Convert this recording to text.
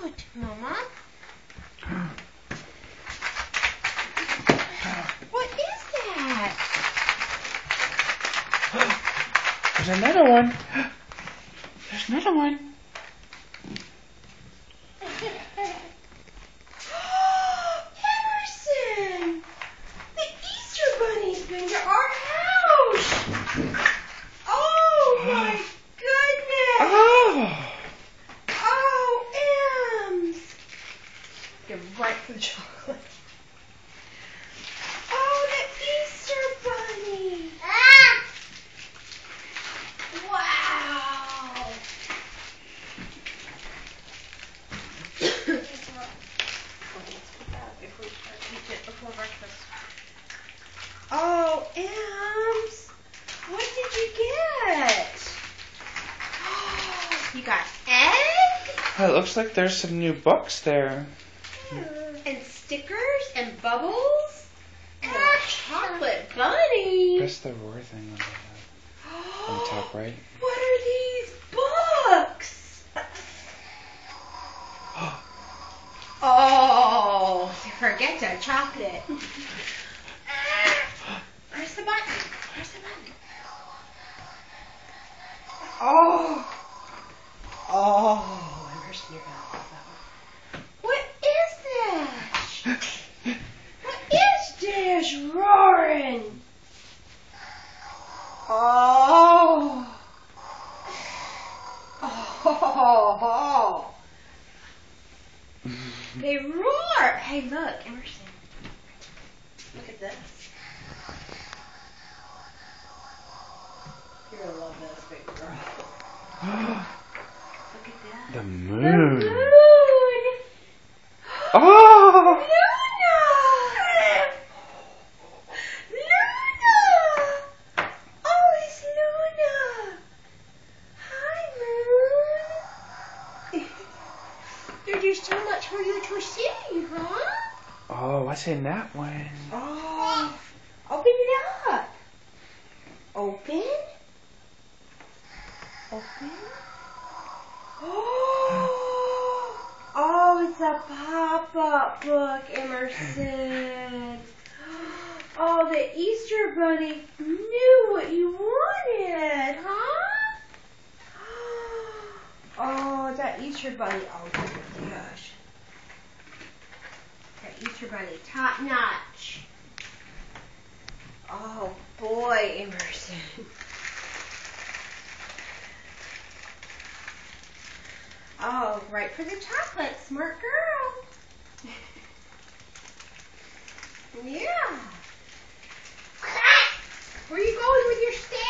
Good, Mama. What is that? There's another one. There's another one. Emerson! The Easter Bunny's been to our house! Oh my goodness! Oh. Oh, Ems! Get right for the chocolate. Oh, the Easter Bunny! Wow! Before breakfast. Oh, Ems! What did you get? You got eggs? Oh, it looks like there's some new books there. And stickers and bubbles? And a chocolate bunny? Press the roar thing on the top right. What are these books? Oh, you forget the chocolate. Press the button. Press the button. Oh. Oh, Emerson, you're gonna love that one. What is that? What is this roaring? Oh. Oh. They roar. Hey, look, Emerson. Look at this. You're gonna love this, big girl. Look at that. The moon. The moon. Oh! Luna! Luna! Oh, it's Luna! Hi, Moon. There's so much for you to see, huh? Oh, what's in that one? Oh, open it up. Open? Open? Oh, it's a pop-up book, Emerson. Oh, the Easter Bunny knew what you wanted, huh? Oh, that Easter Bunny. Oh, my gosh. That Easter Bunny, top notch. Oh, boy, Emerson. Oh, right for the chocolate. Smart girl. Yeah. Where are you going with your stick?